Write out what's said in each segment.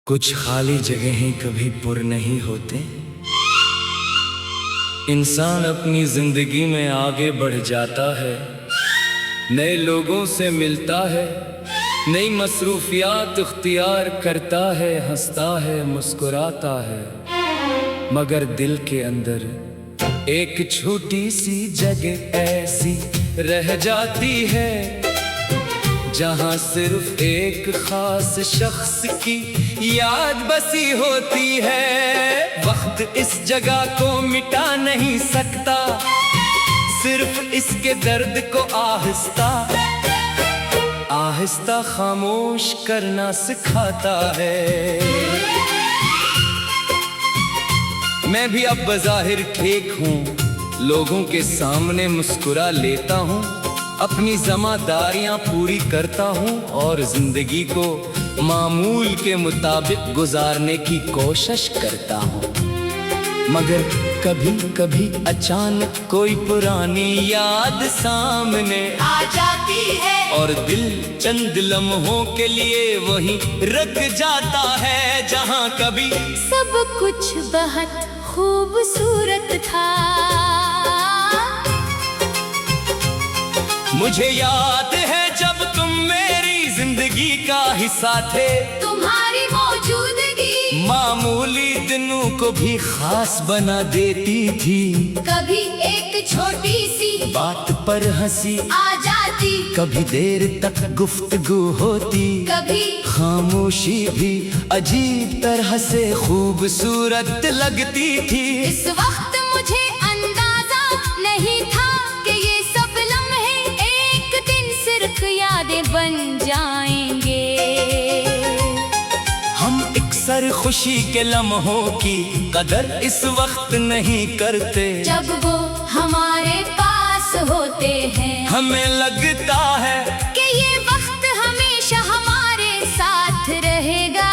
कुछ खाली जगहें कभी पुर नहीं होते। इंसान अपनी जिंदगी में आगे बढ़ जाता है, नए लोगों से मिलता है, नई मसरूफियात इख्तियार करता है, हंसता है, मुस्कुराता है, मगर दिल के अंदर एक छोटी सी जगह ऐसी रह जाती है जहां सिर्फ एक खास शख्स की याद बसी होती है। वक्त इस जगह को मिटा नहीं सकता, सिर्फ इसके दर्द को आहिस्ता आहिस्ता खामोश करना सिखाता है। मैं भी अब बज़ाहिर ठीक हूँ, लोगों के सामने मुस्कुरा लेता हूँ, अपनी ज़िम्मेदारियां पूरी करता हूँ और जिंदगी को मामूल के मुताबिक गुजारने की कोशिश करता हूँ। मगर कभी कभी अचानक कोई पुरानी याद सामने आ जाती है और दिल चंद लम्हों के लिए वहीं रुक जाता है जहाँ कभी सब कुछ बहुत खूबसूरत था। मुझे याद है जब तुम मेरी जिंदगी का हिस्सा थे, तुम्हारी मौजूदगी मामूली दिनों को भी खास बना देती थी। कभी एक छोटी सी बात पर हंसी आ जाती, कभी देर तक गुफ्तगू होती, कभी खामोशी भी अजीब तरह से खूबसूरत लगती थी। इस वक्त मुझे अंदाजा नहीं था कि ये सब लम्हे एक दिन सिर्फ यादें बन जाएंगे। हम अक्सर खुशी के लम्हों की कदर इस वक्त नहीं करते, जब वो हमारे पास होते हैं हमें लगता है कि ये वक्त हमेशा हमारे साथ रहेगा।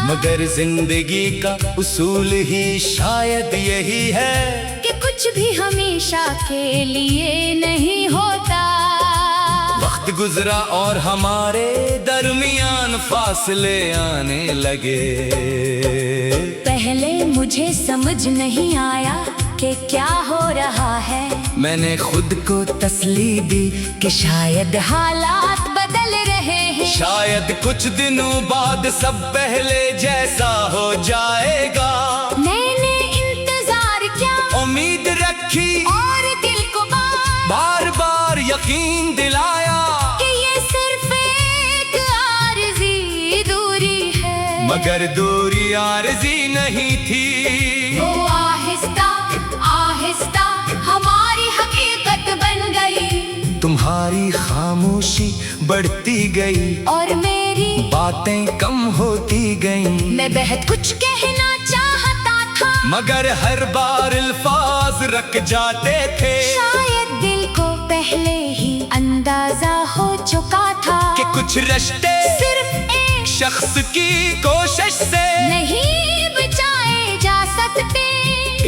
मगर जिंदगी का उसूल ही शायद यही है कि कुछ भी हमेशा के लिए नहीं होता। वक्त गुजरा और हमारे दरमियान फासले आने लगे। पहले मुझे समझ नहीं आया कि क्या हो रहा है, मैंने खुद को तसल्ली दी कि शायद हालात बदल रहे हैं, शायद कुछ दिनों बाद सब पहले जैसा हो जाएगा। मैंने इंतजार किया, उम्मीद रखी और दिल को बार बार यकीन दिलाया कि ये सिर्फ एक आरज़ी दूरी है, मगर दूरी आरज़ी नहीं थी। वो आहिस्ता आहिस्ता हमारी हकीकत बन गई। तुम्हारी खामोशी बढ़ती गई और मेरी बातें कम होती गईं, मैं बेहद कुछ कहना चाहता था, मगर हर बार अल्फाज रख जाते थे। शायद दिल को पहले ही अंदाजा हो चुका था कि कुछ रिश्ते सिर्फ एक शख्स की कोशिश से नहीं बचाए जा सकते।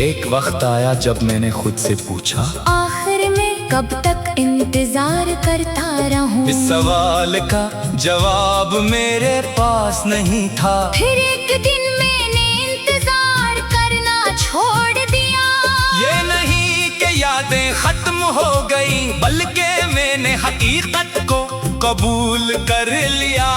एक वक्त आया जब मैंने खुद से पूछा, आखिर में कब तक इंतजार करता रहूं? इस सवाल का जवाब मेरे पास नहीं था। फिर एक दिन मैंने इंतजार करना छोड़ दिया। ये नहीं कि यादें खत्म हो गई, बल्कि मैंने हकीकत को कबूल कर लिया।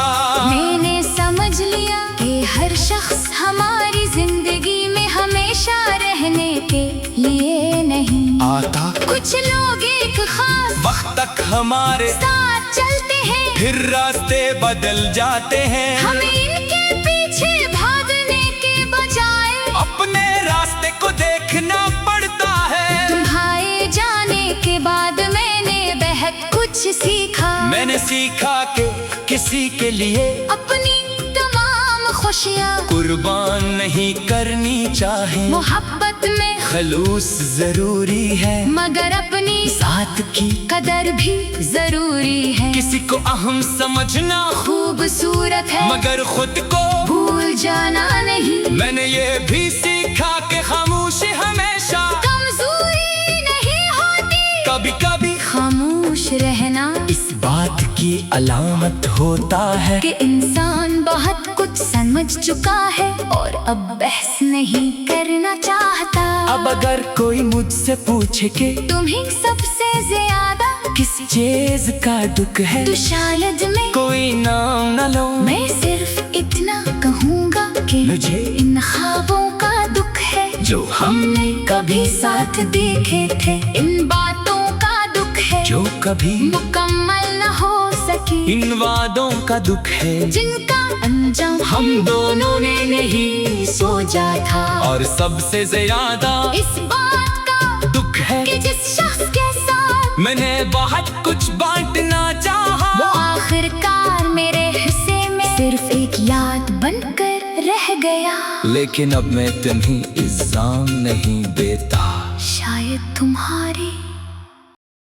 मैंने समझ लिया कि हर शख्स हमारी जिंदगी में हमेशा रहने के लिए नहीं आता, कुछ लोग एक खास वक्त तक हमारे साथ चलते हैं, फिर रास्ते बदल जाते हैं। हमें इनके पीछे भागने के बजाय अपने रास्ते को देखना पड़ता है। तुम्हारे जाने के बाद मैंने बेहद कुछ सीखा। मैंने सीखा कि किसी के लिए अपनी तमाम खुशियाँ कुर्बान नहीं करनी चाहे। मोहब्बत में खलूस जरूरी है, मगर अपनी साथ की कदर भी जरूरी है। किसी को अहम समझना खूबसूरत है, मगर खुद को भूल जाना नहीं। मैंने ये भी सीखा कि खामोशी हमेशा कमजोरी नहीं होती, कभी कभी खामोश रहना इस बात की अलामत होता है कि इंसान बहुत कुछ समझ समझ चुका है और अब बहस नहीं करना चाहता। अब अगर कोई मुझसे पूछे कि तुम्हें सबसे ज्यादा किस चीज का दुख है, तो शायद मैं कोई नाम न लो, मैं सिर्फ इतना कहूँगा कि मुझे इन ख्वाबों का दुख है जो हमने कभी साथ देखे थे। इन बातों का दुख है जो कभी मुकम्मल न हो सकी, इन वादों का दुख है जिनका अंजाम हम दोनों ने नहीं सोचा था। और सबसे ज्यादा इस बात का दुख है कि जिस शख्स के साथ मैंने बहुत कुछ बांटना वो चाहा, आखिरकार मेरे हिस्से में सिर्फ एक याद बनकर रह गया। लेकिन अब मैं तुम्हें इल्जाम नहीं देता। शायद तुम्हारे